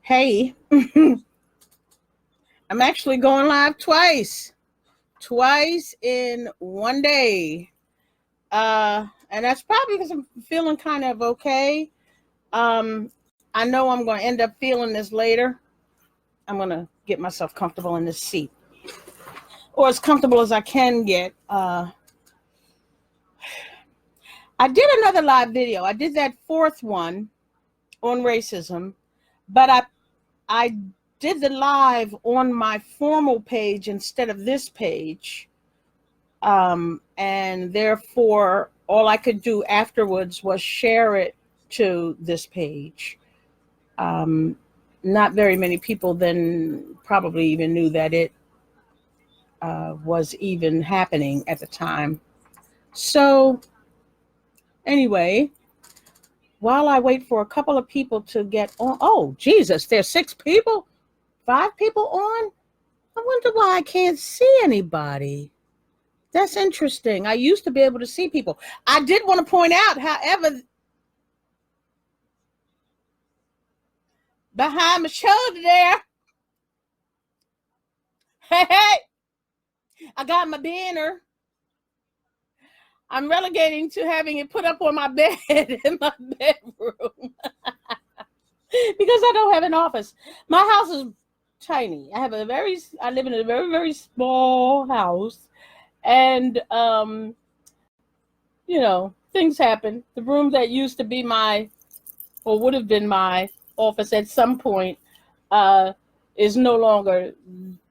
Hey, I'm actually going live twice in one day. And that's probably because I'm feeling kind of okay. Um, I know I'm going to end up feeling this later. I'm going to get myself comfortable in this seat, or as comfortable as I can get. I did another live video. I did that fourth one on racism, but I did the live on my formal page instead of this page. And therefore, all I could do afterwards was share it to this page. Not very many people then probably even knew that it was even happening at the time. So anyway, while I wait for a couple of people to get on, oh, Jesus, there's 6 people, 5 people on? I wonder why I can't see anybody. That's interesting. I used to be able to see people. I did want to point out, however, behind my shoulder there, hey, I got my banner. I'm relegating to having it put up on my bed in my bedroom because I don't have an office. My house is tiny. I live in a very, very small house. And, things happen. The room that used to be would have been my office at some point, is no longer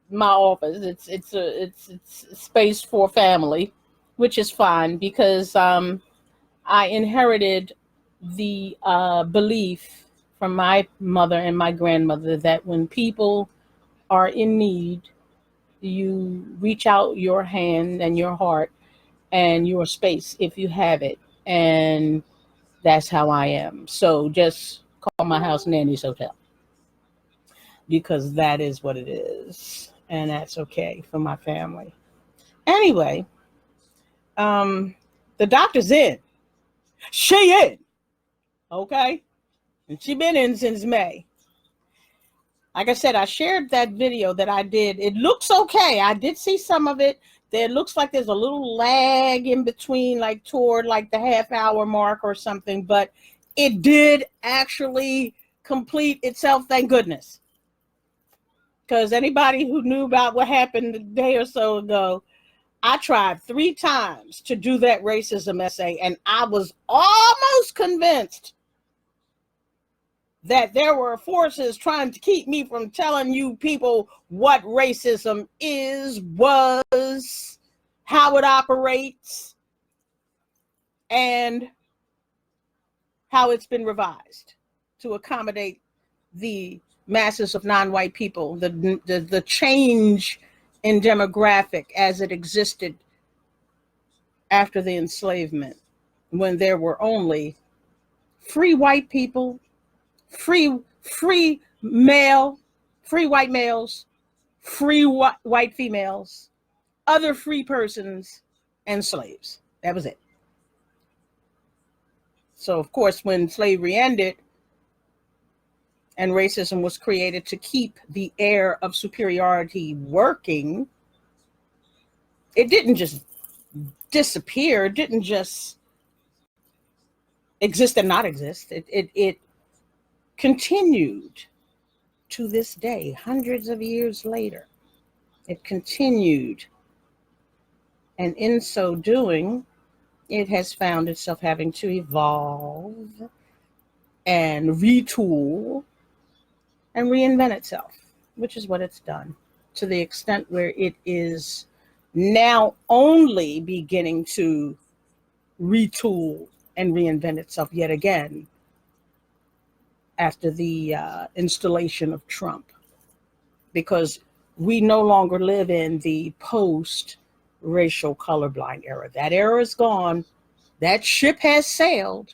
my office. It's space for family, which is fine because I inherited the belief from my mother and my grandmother that when people are in need, you reach out your hand and your heart and your space if you have it. And that's how I am. So just call my house Nanny's Hotel, because that is what it is. And that's okay for my family. Anyway, the doctor's in. She in. Okay? And she been in since May. Like I said, I shared that video that I did. It looks okay. I did see some of it. There looks like there's a little lag in between, like toward like the half-hour mark or something, but it did actually complete itself, thank goodness. Because anybody who knew about what happened a day or so ago, I tried 3 times to do that racism essay, and I was almost convinced that there were forces trying to keep me from telling you people what racism was, how it operates, and how it's been revised to accommodate the masses of non-white people, the change in demographic as it existed after the enslavement, when there were only free white people, free white males, free white females, other free persons, and slaves. That was it. So, of course, when slavery ended and racism was created to keep the air of superiority working, it didn't just disappear. It didn't just exist and not exist. It continued to this day, hundreds of years later. It continued. And in so doing, it has found itself having to evolve and retool and reinvent itself, which is what it's done, to the extent where it is now only beginning to retool and reinvent itself yet again after the installation of Trump, because we no longer live in the post-racial colorblind era. That era is gone. That ship has sailed.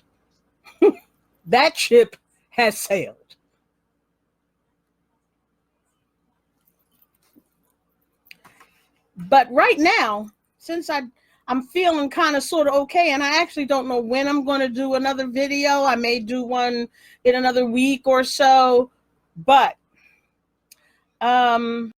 That ship has sailed. But right now, since I'm feeling kind of sort of okay, and I actually don't know when I'm going to do another video. I may do one in another week or so. But while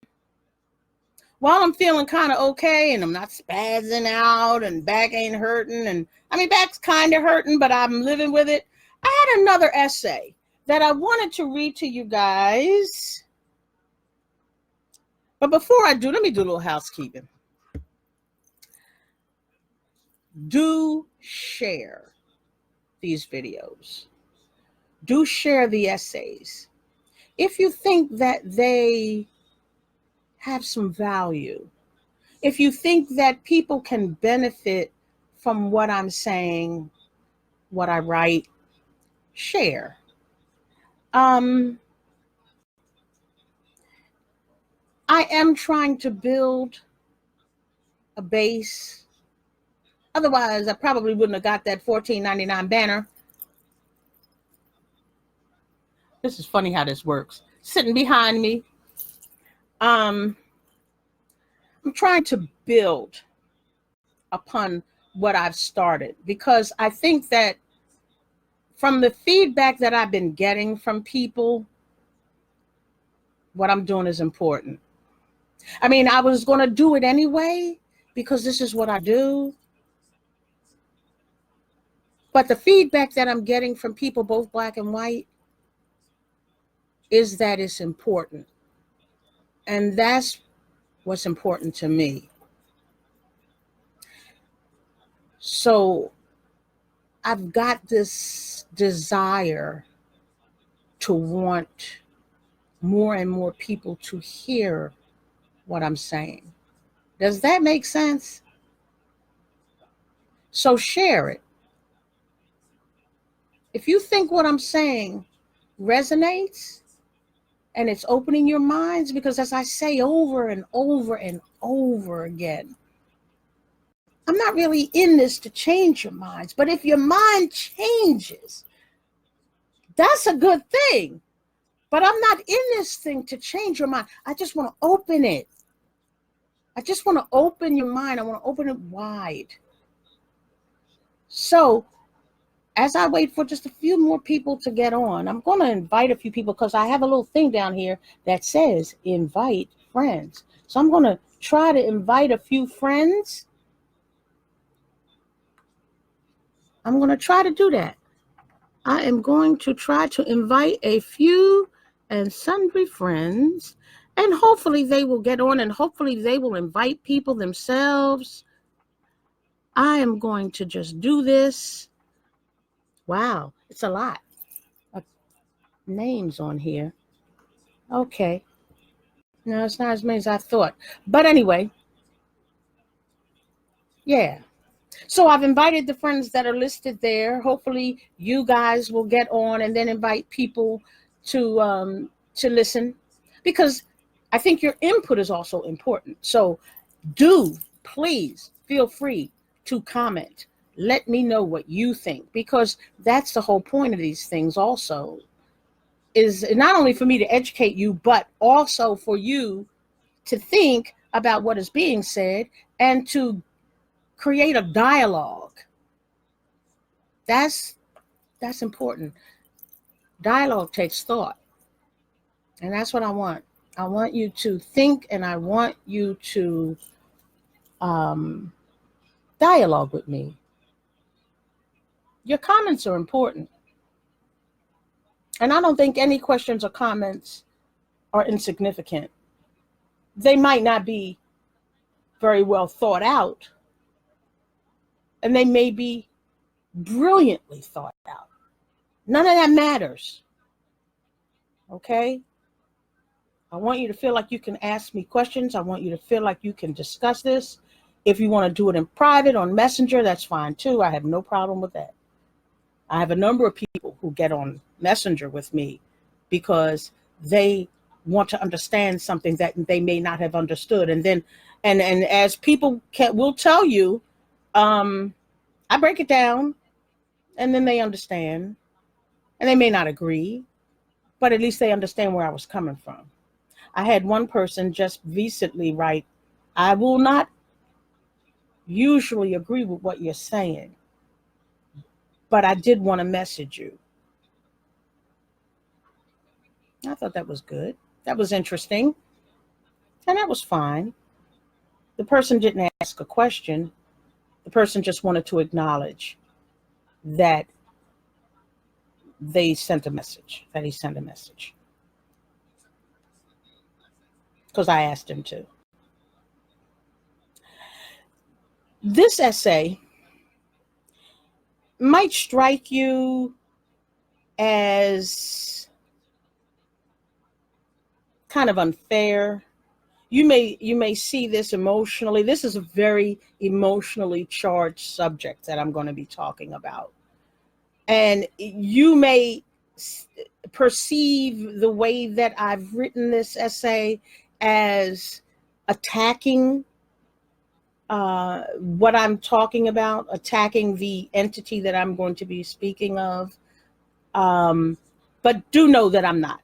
I'm feeling kind of okay and I'm not spazzing out and back ain't hurting, and I mean, back's kind of hurting, but I'm living with it, I had another essay that I wanted to read to you guys. But before I do, let me do a little housekeeping. Do share these videos. Do share the essays. If you think that they have some value, if you think that people can benefit from what I'm saying, what I write, share. I am trying to build a base. Otherwise, I probably wouldn't have got that $14.99 banner. This is funny how this works. Sitting behind me. I'm trying to build upon what I've started, because I think that from the feedback that I've been getting from people, what I'm doing is important. I mean, I was going to do it anyway because this is what I do. But the feedback that I'm getting from people, both black and white, is that it's important. And that's what's important to me. So I've got this desire to want more and more people to hear what I'm saying. Does that make sense? So share it. If you think what I'm saying resonates and it's opening your minds, because as I say over and over and over again, I'm not really in this to change your minds, but if your mind changes, that's a good thing. But I'm not in this thing to change your mind. I just want to open it. I just want to open your mind. I want to open it wide. So as I wait for just a few more people to get on, I'm going to invite a few people, because I have a little thing down here that says invite friends. So I'm going to try to invite a few friends. I'm going to try to do that. I am going to try to invite a few and sundry friends, and hopefully they will get on, and hopefully they will invite people themselves. I am going to just do this. Wow, it's a lot of names on here. Okay. No, it's not as many as I thought. But anyway, yeah. So I've invited the friends that are listed there. Hopefully you guys will get on and then invite people to listen, because I think your input is also important. So please feel free to comment. Let me know what you think, because that's the whole point of these things also, is not only for me to educate you, but also for you to think about what is being said and to create a dialogue. That's important. Dialogue takes thought. And that's what I want. I want you to think, and I want you to dialogue with me. Your comments are important. And I don't think any questions or comments are insignificant. They might not be very well thought out, and they may be brilliantly thought out. None of that matters. Okay? I want you to feel like you can ask me questions. I want you to feel like you can discuss this. If you want to do it in private on Messenger, that's fine too. I have no problem with that. I have a number of people who get on Messenger with me because they want to understand something that they may not have understood. And then, and as people will tell you, I break it down, and then they understand, and they may not agree, but at least they understand where I was coming from. I had one person just recently write, I will not usually agree with what you're saying, but I did want to message you. I thought that was good. That was interesting. And that was fine. The person didn't ask a question. The person just wanted to acknowledge that they sent a message, that he sent a message. Because I asked him to. This essay might strike you as kind of unfair. You may see this emotionally. This is a very emotionally charged subject that I'm going to be talking about. And you may perceive the way that I've written this essay as attacking what I'm talking about, attacking the entity that I'm going to be speaking of. But do know that I'm not.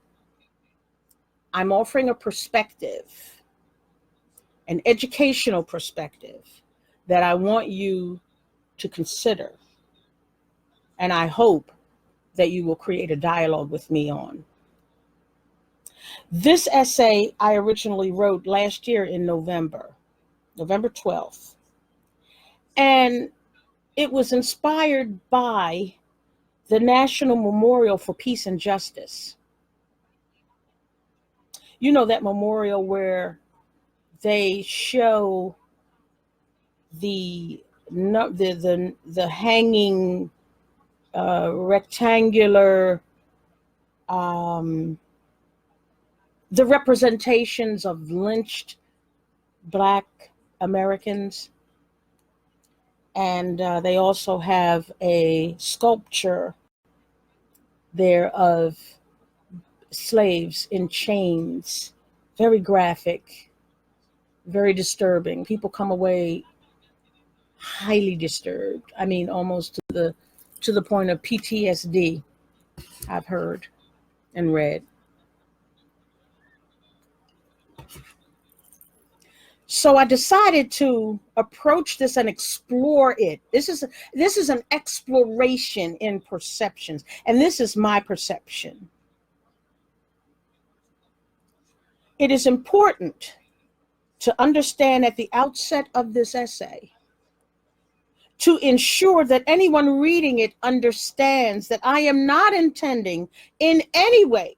I'm offering a perspective, an educational perspective that I want you to consider. And I hope that you will create a dialogue with me on. This essay I originally wrote last year in November 12th. And it was inspired by the National Memorial for Peace and Justice. You know, that memorial where they show the hanging rectangular, the representations of lynched Black Americans. And they also have a sculpture there of slaves in chains. Very graphic, very disturbing. People come away highly disturbed. I mean, almost to the point of PTSD, I've heard and read. So I decided to approach this and explore it. This is an exploration in perceptions, and this is my perception. It is important to understand at the outset of this essay, to ensure that anyone reading it understands that I am not intending in any way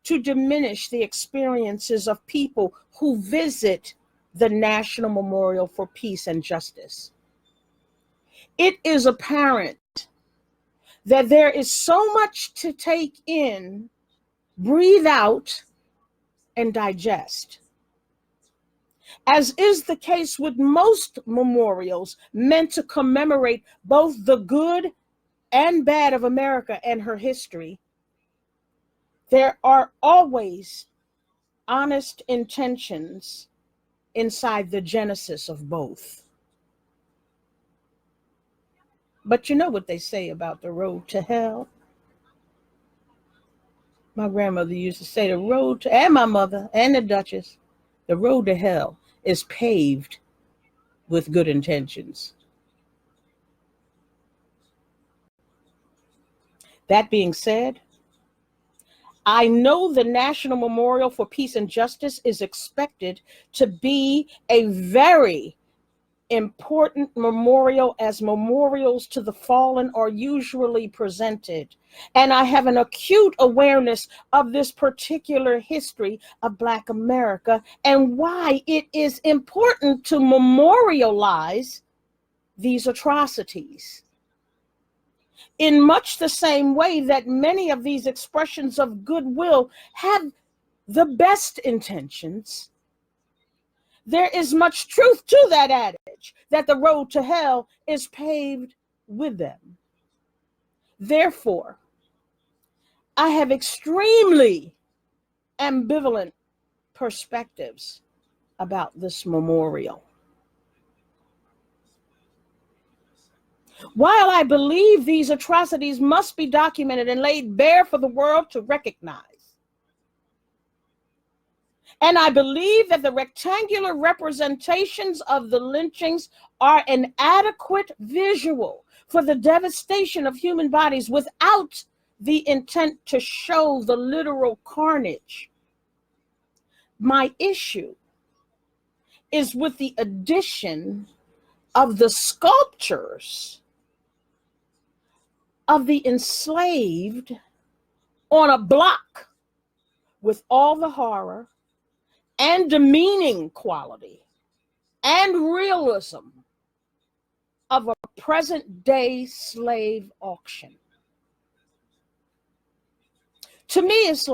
to diminish the experiences of people who visit the National Memorial for Peace and Justice. It is apparent that there is so much to take in, breathe out, and digest. As is the case with most memorials meant to commemorate both the good and bad of America and her history, there are always honest intentions inside the genesis of both. But you know what they say about the road to hell? My grandmother used to say the road to, and my mother and the Duchess, the road to hell is paved with good intentions. That being said, I know the National Memorial for Peace and Justice is expected to be a very important memorial, as memorials to the fallen are usually presented. And I have an acute awareness of this particular history of Black America and why it is important to memorialize these atrocities. In much the same way that many of these expressions of goodwill have the best intentions, there is much truth to that adage that the road to hell is paved with them. Therefore, I have extremely ambivalent perspectives about this memorial. While I believe these atrocities must be documented and laid bare for the world to recognize, and I believe that the rectangular representations of the lynchings are an adequate visual for the devastation of human bodies without the intent to show the literal carnage. My issue is with the addition of the sculptures of the enslaved on a block with all the horror and demeaning quality and realism of a present day slave auction. To me, it's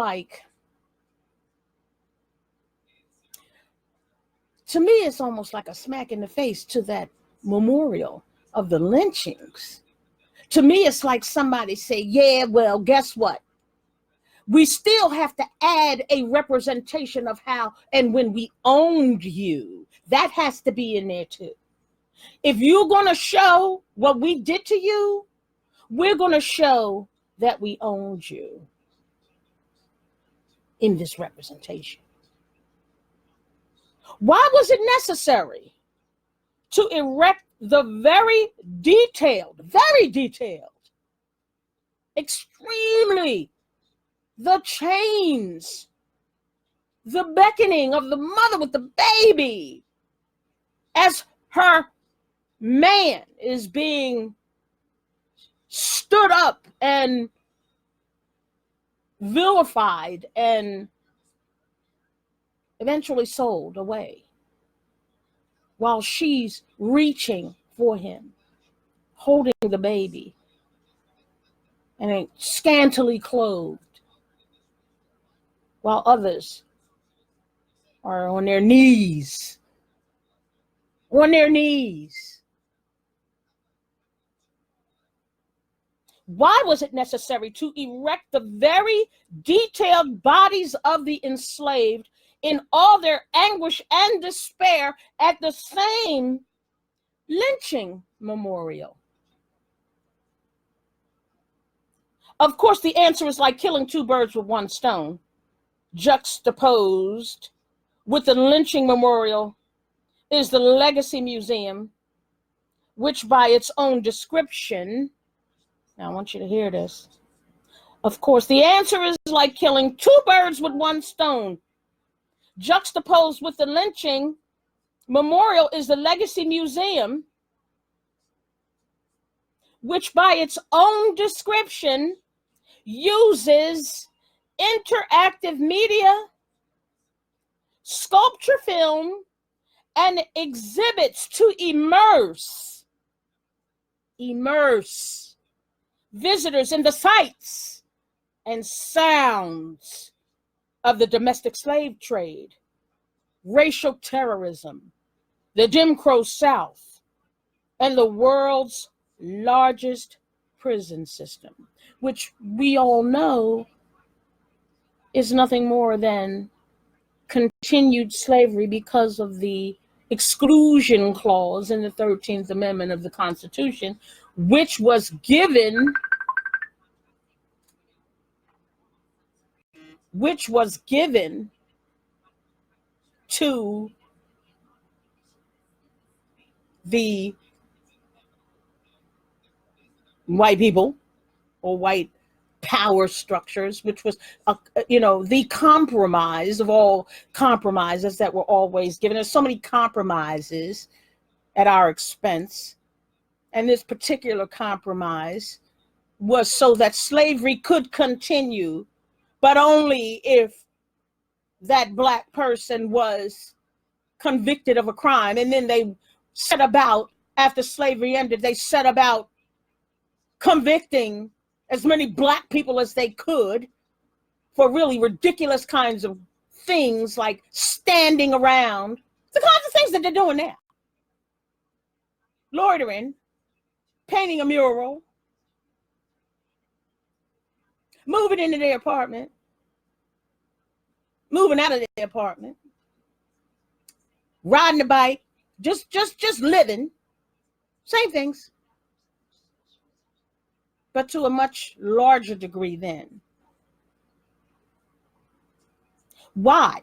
almost like a smack in the face to that memorial of the lynchings. To me, it's like somebody say, yeah, well, guess what? We still have to add a representation of how and when we owned you. That has to be in there too. If you're going to show what we did to you, we're going to show that we owned you in this representation. Why was it necessary to erect the very detailed, extremely, the chains, the beckoning of the mother with the baby as her man is being stood up and vilified and eventually sold away while she's reaching for him, holding the baby and scantily clothed, while others are on their knees. Why was it necessary to erect the very detailed bodies of the enslaved in all their anguish and despair at the same lynching memorial? Of course, the answer is like killing two birds with one stone. Juxtaposed with the lynching memorial is the Legacy Museum, which by its own description, now I want you to hear this. Of course, the answer is like killing two birds with one stone. Juxtaposed with the lynching memorial is the Legacy Museum, which by its own description uses interactive media, sculpture film, and exhibits to immerse visitors in the sights and sounds of the domestic slave trade, racial terrorism, the Jim Crow South, and the world's largest prison system, which we all know is nothing more than continued slavery because of the exclusion clause in the 13th Amendment of the Constitution, which was given to the white people or white power structures, which was, the compromise of all compromises that were always given. There's so many compromises at our expense. And this particular compromise was so that slavery could continue, but only if that Black person was convicted of a crime. And then they set about, after slavery ended, they set about convicting as many Black people as they could for really ridiculous kinds of things like standing around, the kinds of things that they're doing now. Loitering, painting a mural, moving into their apartment, moving out of their apartment, riding a bike, just living, same things, but to a much larger degree then. Why?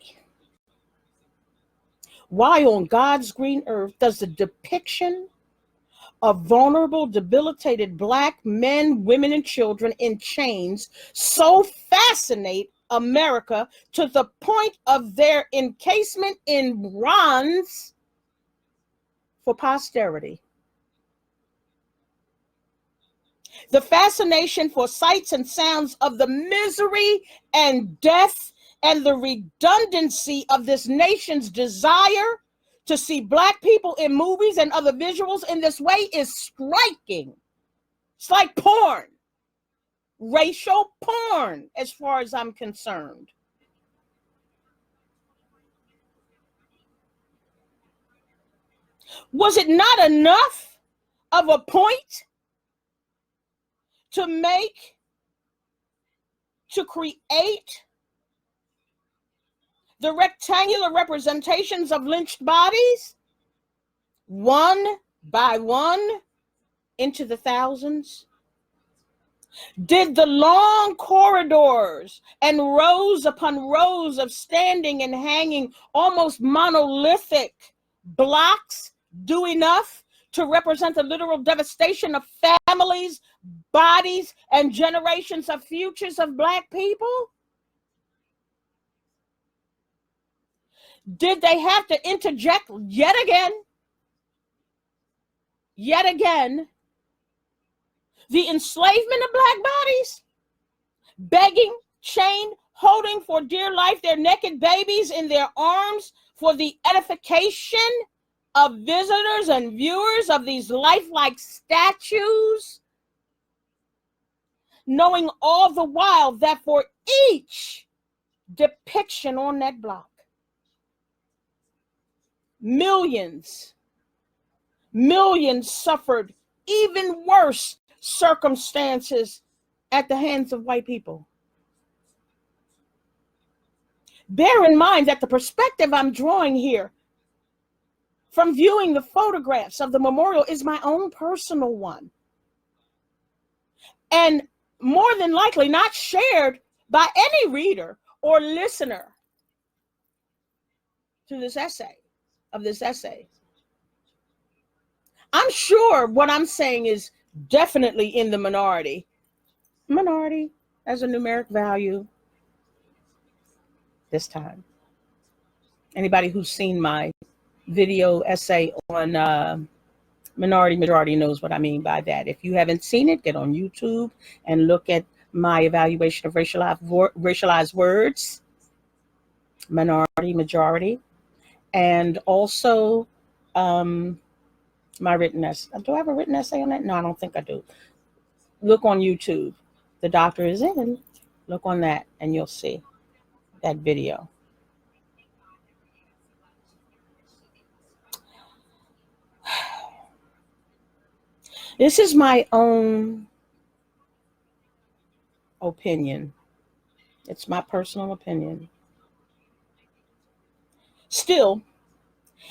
Why on God's green earth does the depiction of vulnerable, debilitated Black men, women, and children in chains so fascinate America to the point of their encasement in bronze for posterity. The fascination for sights and sounds of the misery and death and the redundancy of this nation's desire to see Black people in movies and other visuals in this way is striking. It's like porn, racial porn, as far as I'm concerned. Was it not enough of a point to create the rectangular representations of lynched bodies, one by one, into the thousands? Did the long corridors and rows upon rows of standing and hanging, almost monolithic blocks do enough to represent the literal devastation of families, bodies, and generations of futures of Black people? Did they have to interject yet again, the enslavement of Black bodies, begging, chained, holding for dear life their naked babies in their arms for the edification of visitors and viewers of these lifelike statues, knowing all the while that for each depiction on that block, millions suffered even worse circumstances at the hands of white people. Bear in mind that the perspective I'm drawing here from viewing the photographs of the memorial is my own personal one, and more than likely not shared by any reader or listener to this essay. I'm sure what I'm saying is definitely in the minority as a numeric value this time. Anybody who's seen my video essay on minority majority knows what I mean by that. If you haven't seen it, get on YouTube and look at my evaluation of racialized words, minority, majority, and also my written essay. Do I have a written essay on that? No, I don't think I do. Look on YouTube. The Doctor is in. Look on that and you'll see that video. This is my own opinion. It's my personal opinion. Still,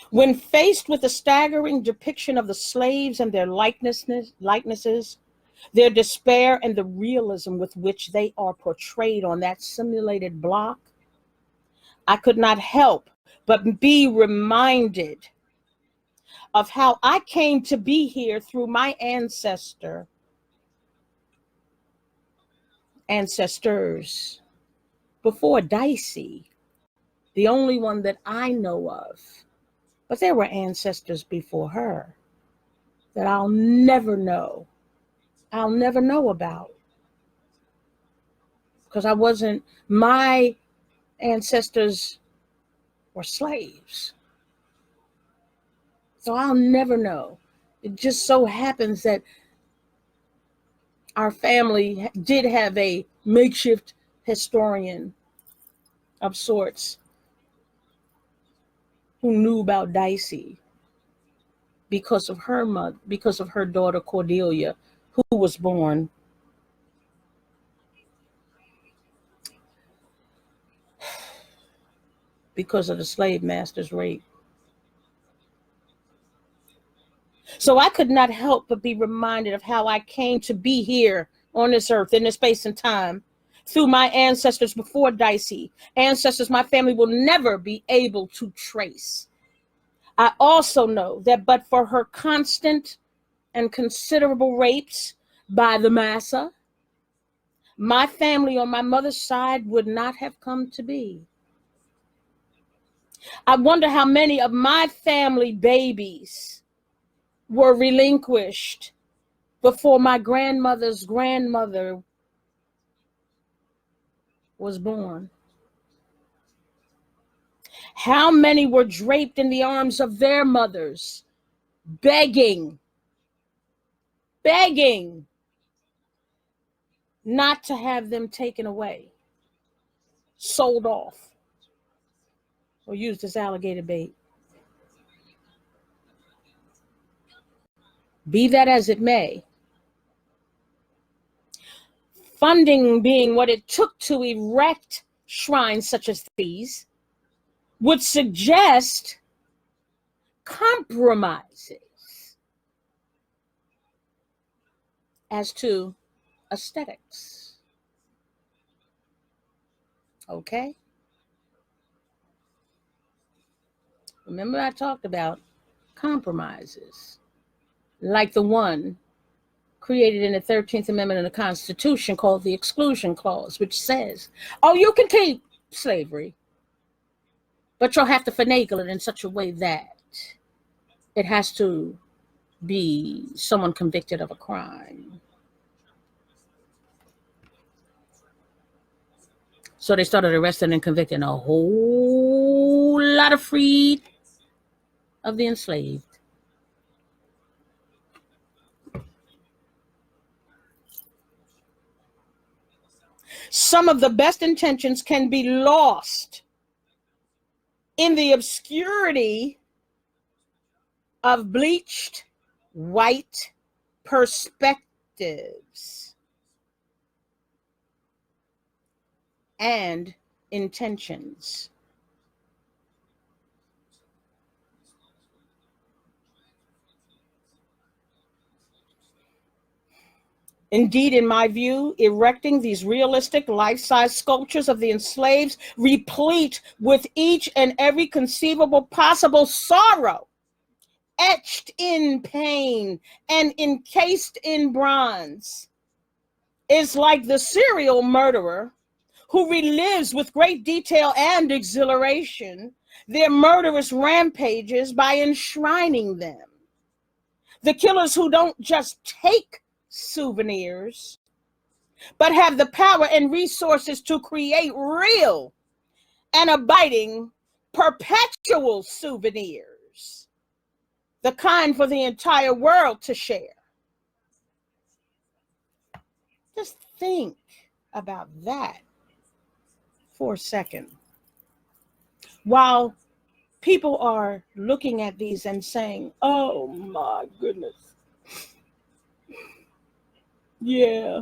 when faced with a staggering depiction of the slaves and their likenesses, their despair, and the realism with which they are portrayed on that simulated block, I could not help but be reminded of how I came to be here through my ancestors, before Dicey, the only one that I know of. But there were ancestors before her that I'll never know about, because my ancestors were slaves. So I'll never know. It just so happens that our family did have a makeshift historian of sorts who knew about Dicey because of her mother, because of her daughter Cordelia, who was born because of the slave master's rape. So I could not help but be reminded of how I came to be here on this earth, in this space and time, through my ancestors before Dicey, ancestors my family will never be able to trace. I also know that but for her constant and considerable rapes by the massa, my family on my mother's side would not have come to be. I wonder how many of my family babies were relinquished before my grandmother's grandmother was born. How many were draped in the arms of their mothers, begging not to have them taken away, sold off, or used as alligator bait. Be that as it may, funding being what it took to erect shrines such as these would suggest compromises as to aesthetics. Okay? Remember I talked about compromises, like the one created in the 13th Amendment of the Constitution called the Exclusion Clause, which says, oh, you can keep slavery, but you'll have to finagle it in such a way that it has to be someone convicted of a crime. So they started arresting and convicting a whole lot of freed of the enslaved. Some of the best intentions can be lost in the obscurity of bleached white perspectives and intentions. Indeed, in my view, erecting these realistic life-size sculptures of the enslaved, replete with each and every conceivable possible sorrow, etched in pain and encased in bronze, is like the serial murderer who relives with great detail and exhilaration their murderous rampages by enshrining them. The killers who don't just take souvenirs, but have the power and resources to create real and abiding perpetual souvenirs, the kind for the entire world to share. Just think about that for a second. While people are looking at these and saying, oh my goodness, yeah,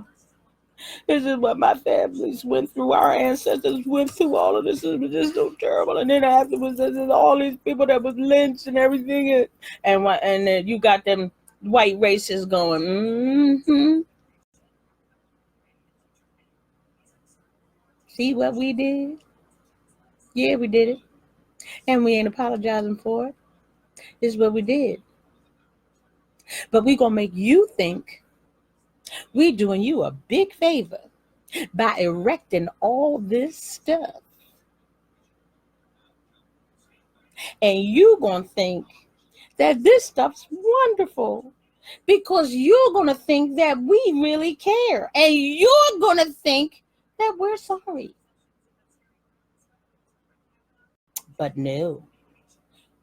this is what my families went through. Our ancestors went through all of this. It was just so terrible. And then afterwards, there's all these people that was lynched and everything. And then you got them white racists going, mm-hmm. See what we did? Yeah, we did it. And we ain't apologizing for it. This is what we did. But we going to make you think we doing you a big favor by erecting all this stuff. And you going to think that this stuff's wonderful because you're going to think that we really care. And you're going to think that we're sorry. But no,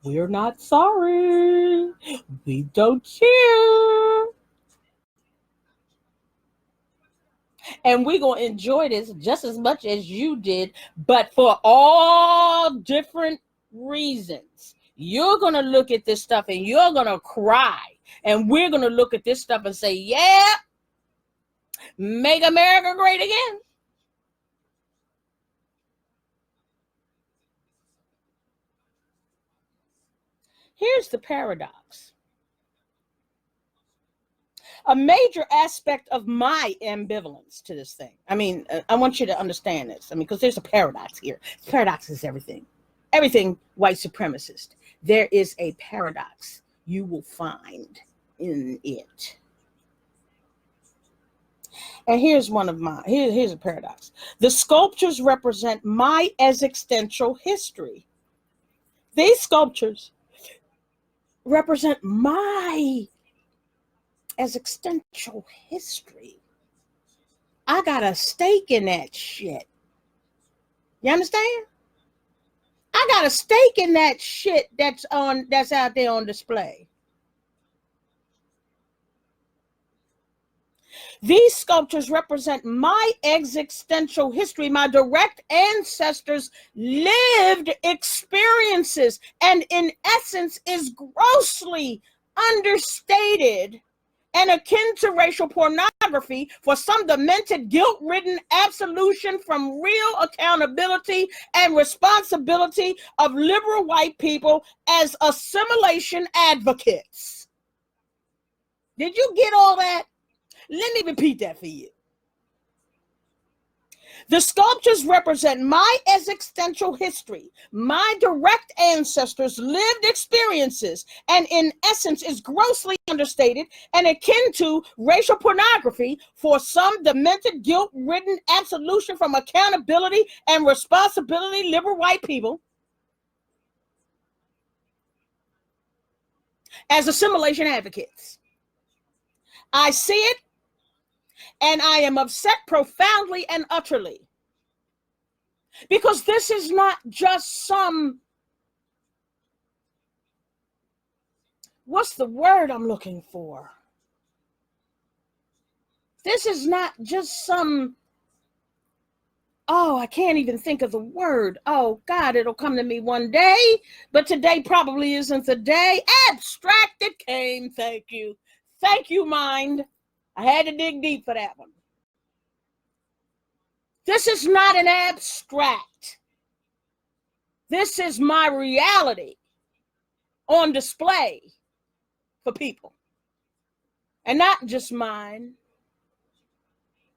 we're not sorry. We don't care. And we're going to enjoy this just as much as you did, but for all different reasons. You're going to look at this stuff and you're going to cry. And we're going to look at this stuff and say, yeah, make America great again. Here's the paradox. A major aspect of my ambivalence to this thing. I mean, I want you to understand this. I mean, because there's a paradox here. Paradox is everything. Everything white supremacist. There is a paradox you will find in it. And here's one of mine. Here's a paradox. The sculptures represent my existential history. These sculptures represent my existential history. I got a stake in that shit. You understand? I got a stake in that shit that's out there on display. These sculptures represent my existential history, my direct ancestors' lived experiences, and in essence is grossly understated and akin to racial pornography for some demented, guilt-ridden absolution from real accountability and responsibility of liberal white people as assimilation advocates. Did you get all that? Let me repeat that for you. The sculptures represent my existential history, my direct ancestors' lived experiences, and in essence is grossly understated and akin to racial pornography for some demented, guilt-ridden absolution from accountability and responsibility liberal white people as assimilation advocates. I see it, and I am upset profoundly and utterly. Because this is not just some, what's the word I'm looking for? This is not just some, I can't even think of the word. Oh, God, it'll come to me one day, but today probably isn't the day. Abstracted came, thank you. Thank you, mind. I had to dig deep for that one. This is not an abstract. This is my reality on display for people. And not just mine,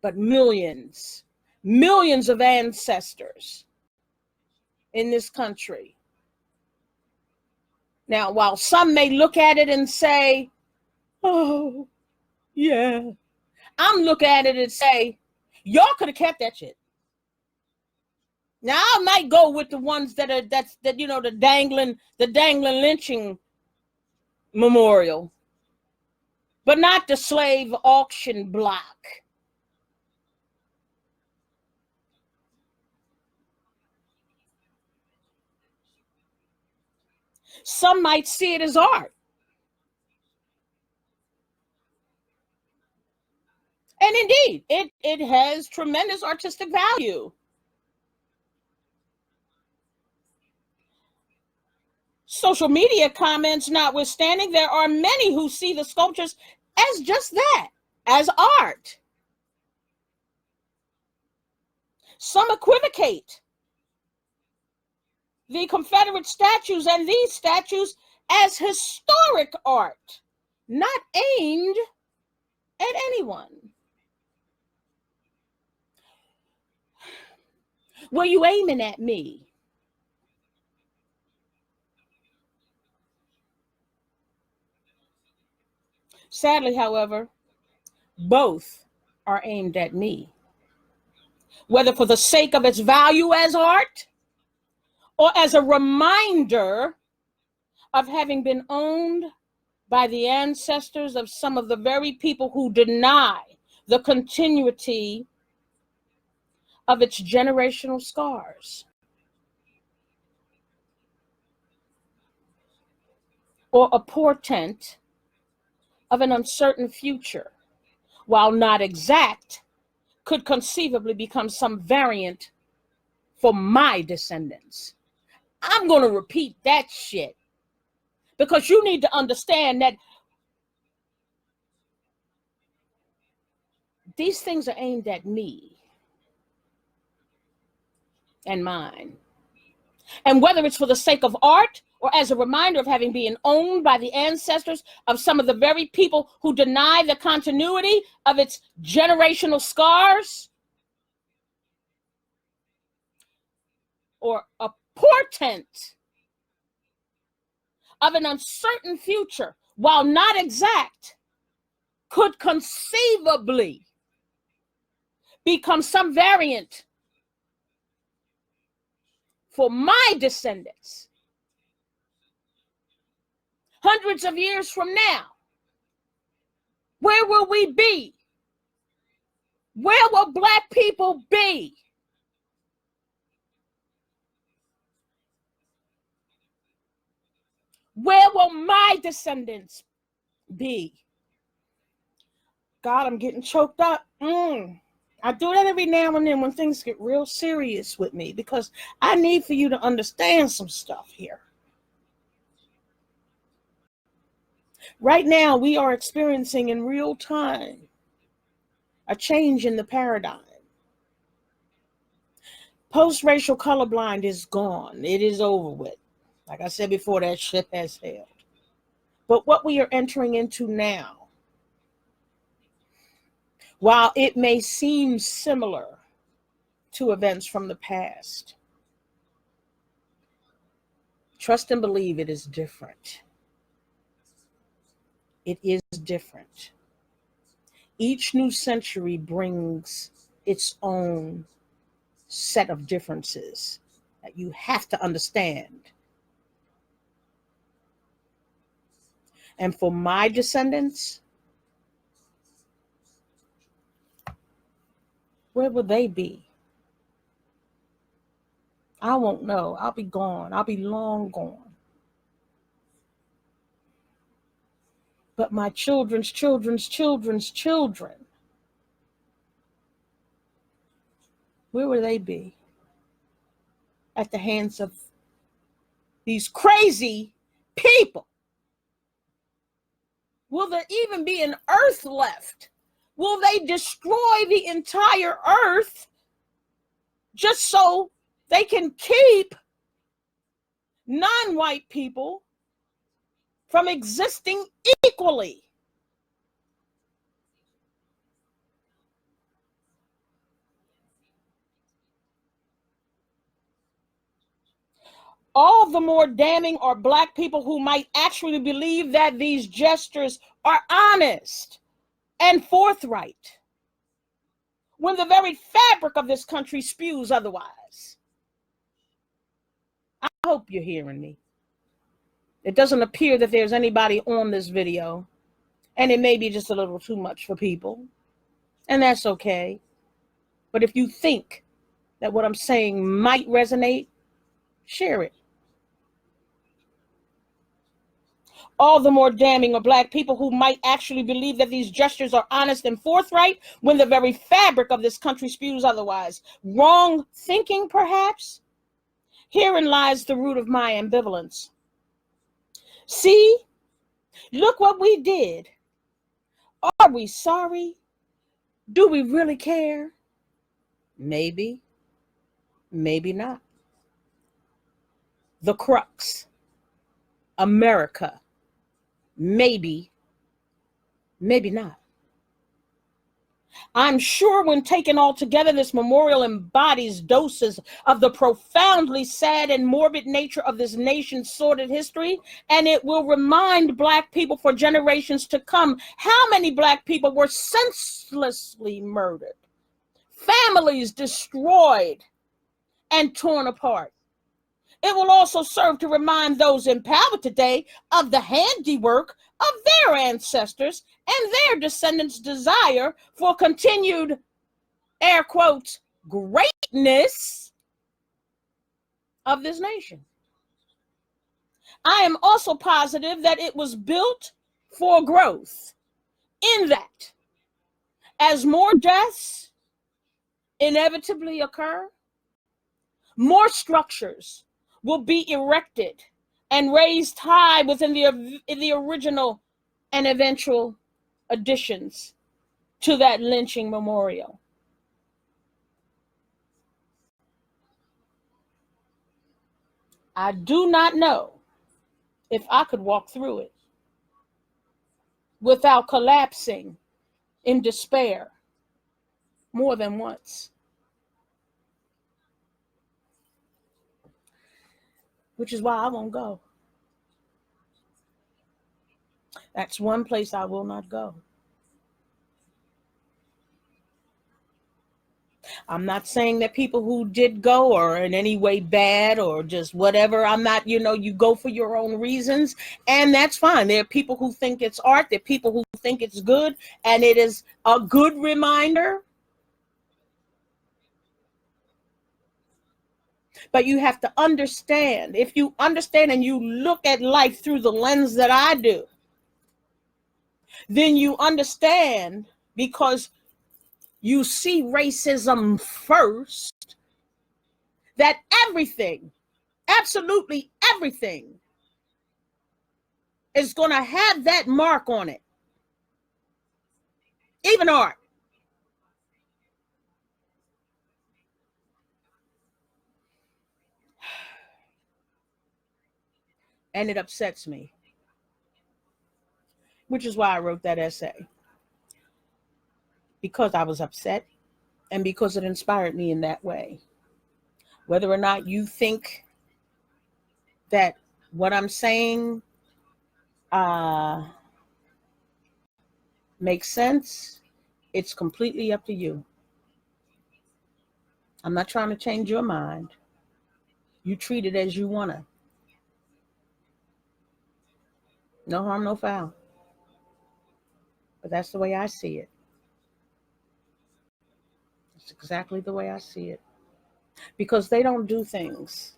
but millions of ancestors in this country. Now, while some may look at it and say, oh, yeah, I'm looking at it and say, y'all could have kept that shit. Now, I might go with the ones that you know, the dangling lynching memorial, but not the slave auction block. Some might see it as art. And indeed, it has tremendous artistic value. Social media comments notwithstanding, there are many who see the sculptures as just that, as art. Some equivocate the Confederate statues and these statues as historic art, not aimed at anyone. Were you aiming at me? Sadly, however, both are aimed at me, whether for the sake of its value as art or as a reminder of having been owned by the ancestors of some of the very people who deny the continuity of its generational scars, or a portent of an uncertain future, while not exact, could conceivably become some variant for my descendants. I'm going to repeat that shit because you need to understand that these things are aimed at me and mine. And whether it's for the sake of art or as a reminder of having been owned by the ancestors of some of the very people who deny the continuity of its generational scars, or a portent of an uncertain future, while not exact, could conceivably become some variant for my descendants hundreds of years from now. Where will we be? Where will Black people be? Where will my descendants be? God, I'm getting choked up. I do that every now and then when things get real serious with me, because I need for you to understand some stuff here. Right now, we are experiencing in real time a change in the paradigm. Post-racial colorblind is gone. It is over with. Like I said before, that ship has sailed. But what we are entering into now, while it may seem similar to events from the past, trust and believe it is different. It is different. Each new century brings its own set of differences that you have to understand. And for my descendants, where will they be? I won't know. I'll be gone. I'll be long gone. But my children's children's children's children, where will they be? At the hands of these crazy people. Will there even be an earth left? Will they destroy the entire earth just so they can keep non-white people from existing equally? All the more damning are Black people who might actually believe that these gestures are honest and forthright, when the very fabric of this country spews otherwise. I hope you're hearing me. It doesn't appear that there's anybody on this video, and it may be just a little too much for people, and that's okay. But if you think that what I'm saying might resonate, share it. All the more damning are Black people who might actually believe that these gestures are honest and forthright, when the very fabric of this country spews otherwise. Wrong thinking, perhaps? Herein lies the root of my ambivalence. See, look what we did. Are we sorry? Do we really care? Maybe, maybe not. The crux, America. Maybe, maybe not. I'm sure when taken all together, this memorial embodies doses of the profoundly sad and morbid nature of this nation's sordid history, and it will remind Black people for generations to come how many Black people were senselessly murdered, families destroyed and torn apart. It will also serve to remind those in power today of the handiwork of their ancestors and their descendants' desire for continued, air quotes, greatness of this nation. I am also positive that it was built for growth, in that as more deaths inevitably occur, more structures will be erected and raised high within the original and eventual additions to that lynching memorial. I do not know if I could walk through it without collapsing in despair more than once. Which is why I won't go. That's one place I will not go. I'm not saying that people who did go are in any way bad or just whatever. I'm not, you go for your own reasons, and that's fine. There are people who think it's art. There are people who think it's good, and it is a good reminder. But you have to understand. If you understand and you look at life through the lens that I do, then you understand, because you see racism first, that everything, absolutely everything, is going to have that mark on it. Even art. And it upsets me, which is why I wrote that essay. Because I was upset and because it inspired me in that way. Whether or not you think that what I'm saying makes sense, it's completely up to you. I'm not trying to change your mind. You treat it as you want to. No harm, no foul. But that's the way I see it. It's exactly the way I see it. Because they don't do things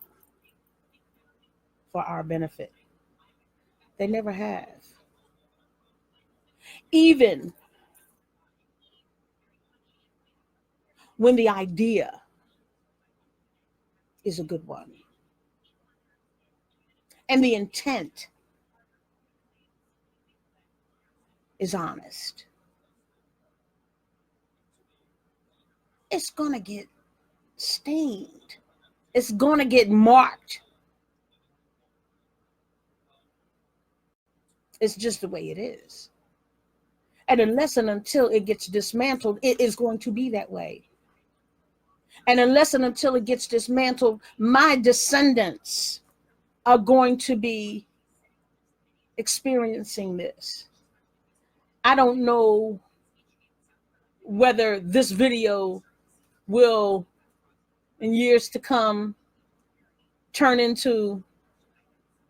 for our benefit. They never have. Even when the idea is a good one. And the intent is honest. It's going to get stained. It's going to get marked. It's just the way it is. And unless and until it gets dismantled, it is going to be that way. And unless and until it gets dismantled, my descendants are going to be experiencing this. I don't know whether this video will, in years to come, turn into,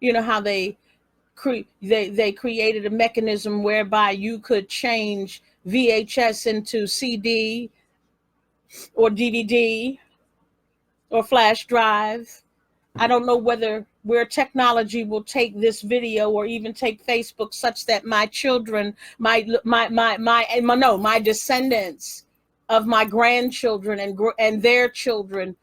how they created a mechanism whereby you could change VHS into CD or DVD or flash drive. I don't know where technology will take this video or even take Facebook, such that my children, my descendants of my grandchildren and their children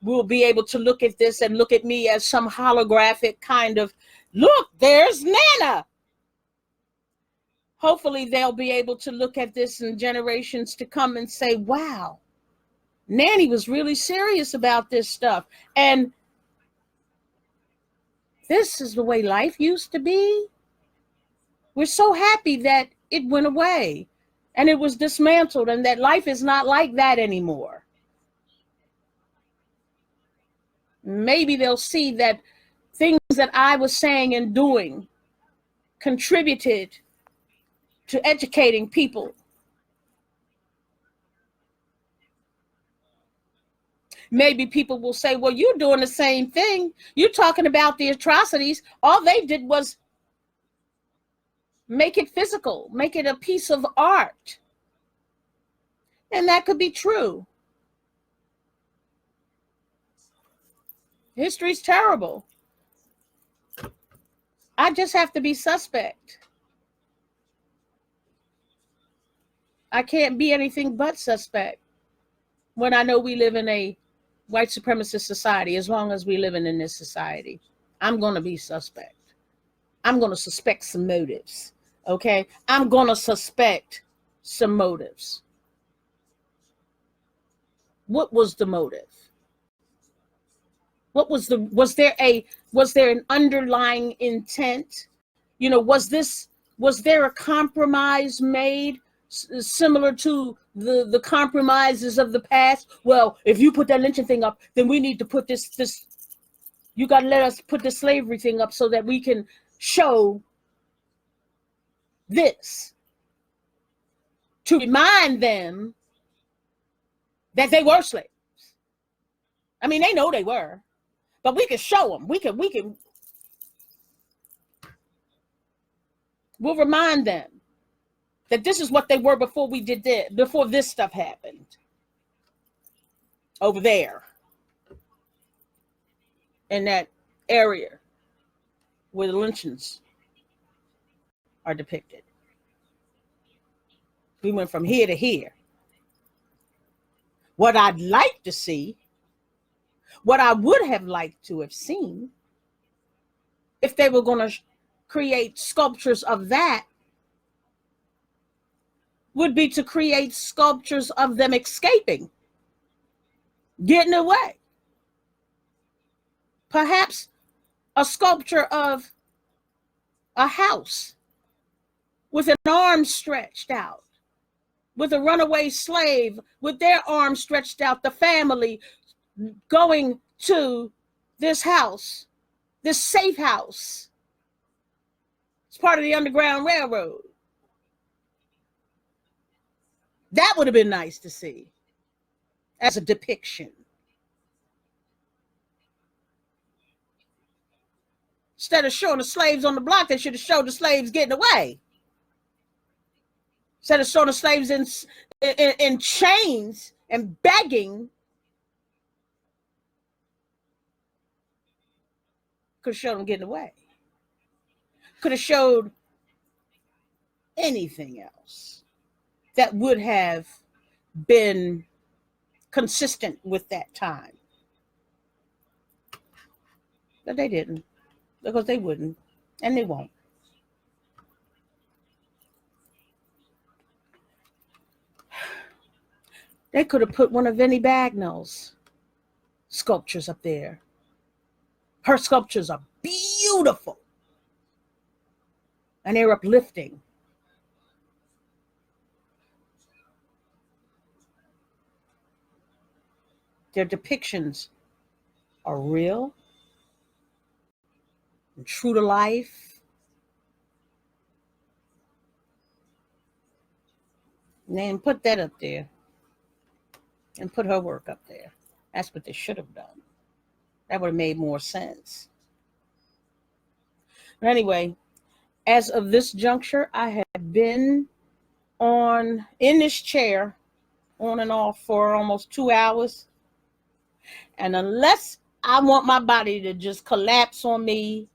will be able to look at this and look at me as some holographic kind of, look, there's Nana. Hopefully they'll be able to look at this in generations to come and say, wow, Nanny was really serious about this stuff. And this is the way life used to be. We're so happy that it went away and it was dismantled and that life is not like that anymore. Maybe they'll see that things that I was saying and doing contributed to educating people. Maybe people will say, well, you're doing the same thing. You're talking about the atrocities. All they did was make it physical, make it a piece of art. And that could be true. History's terrible. I just have to be suspect. I can't be anything but suspect when I know we live in a white supremacist society. As long as we live in this society, I'm going to be suspect. I'm going to suspect some motives. Okay? I'm going to suspect some motives. What was the motive? What was there an underlying intent? Was there a compromise made similar to the compromises of the past? Well, if you put that lynching thing up, then we need to put this, you got to let us put the slavery thing up so that we can show this to remind them that they were slaves. I mean, they know they were, but we can show them. We'll remind them that this is what they were before we did this, before this stuff happened over there in that area where the lynchings are depicted. We went from here to here. What I'd like to see, what I would have liked to have seen, if they were going to create sculptures of that, would be to create sculptures of them escaping, getting away. Perhaps a sculpture of a house with an arm stretched out, with a runaway slave with their arm stretched out, the family going to this house, this safe house. It's part of the Underground Railroad. That would have been nice to see as a depiction. Instead of showing the slaves on the block, they should have showed the slaves getting away. Instead of showing the slaves in chains and begging, could have showed them getting away. Could have showed anything else that would have been consistent with that time. But they didn't, because they wouldn't, and they won't. They could have put one of Vinnie Bagnall's sculptures up there. Her sculptures are beautiful, and they're uplifting. Their depictions are real and true to life. And then put that up there and put her work up there. That's what they should have done. That would have made more sense. But anyway, as of this juncture, I have been in this chair on and off for almost 2 hours. And unless I want my body to just collapse on me,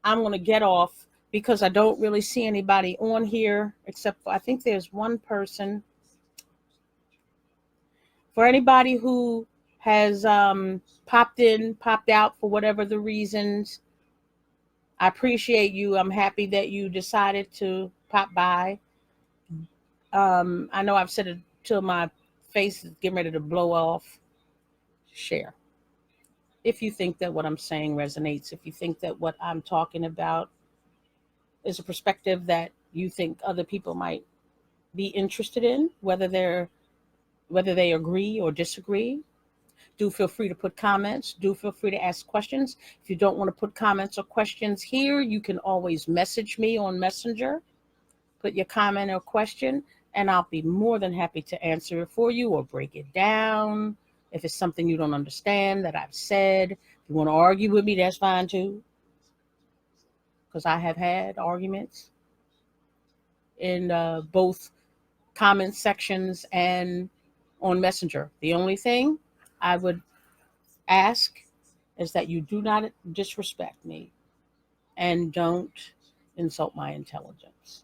I'm going to get off, because I don't really see anybody on here except for, I think there's one person. For anybody who has popped in, popped out for whatever the reasons, I appreciate you. I'm happy that you decided to pop by. I know I've said it till my face is getting ready to blow off. Share. If you think that what I'm saying resonates, if you think that what I'm talking about is a perspective that you think other people might be interested in, whether they agree or disagree, do feel free to put comments. Do feel free to ask questions. If you don't want to put comments or questions here, you can always message me on Messenger. Put your comment or question, and I'll be more than happy to answer it for you or break it down. If it's something you don't understand that I've said, if you want to argue with me, that's fine too. Because I have had arguments in both comment sections and on Messenger. The only thing I would ask is that you do not disrespect me and don't insult my intelligence.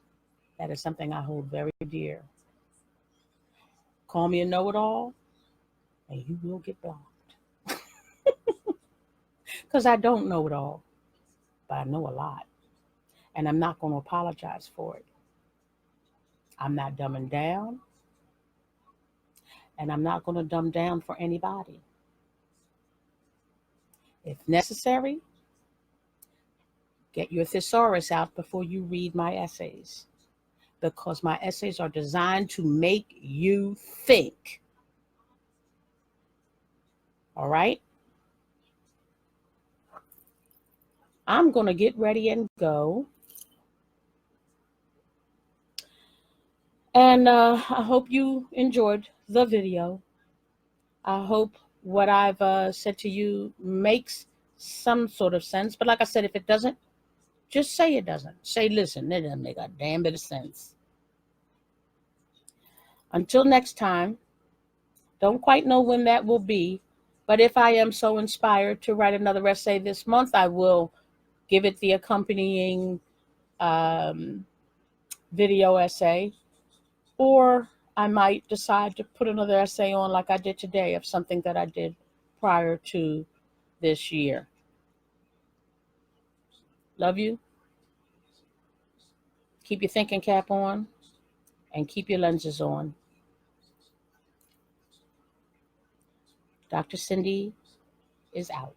That is something I hold very dear. Call me a know-it-all, and you will get blocked. Because I don't know it all, but I know a lot. And I'm not going to apologize for it. I'm not dumbing down, and I'm not going to dumb down for anybody. If necessary, get your thesaurus out before you read my essays, because my essays are designed to make you think. All right? I'm going to get ready and go. And I hope you enjoyed the video. I hope what I've said to you makes some sort of sense. But like I said, if it doesn't, just say it doesn't. Say, listen, it doesn't make a damn bit of sense. Until next time, don't quite know when that will be. But if I am so inspired to write another essay this month, I will give it the accompanying video essay. Or I might decide to put another essay on like I did today of something that I did prior to this year. Love you. Keep your thinking cap on and keep your lenses on. Dr. Cindy is out.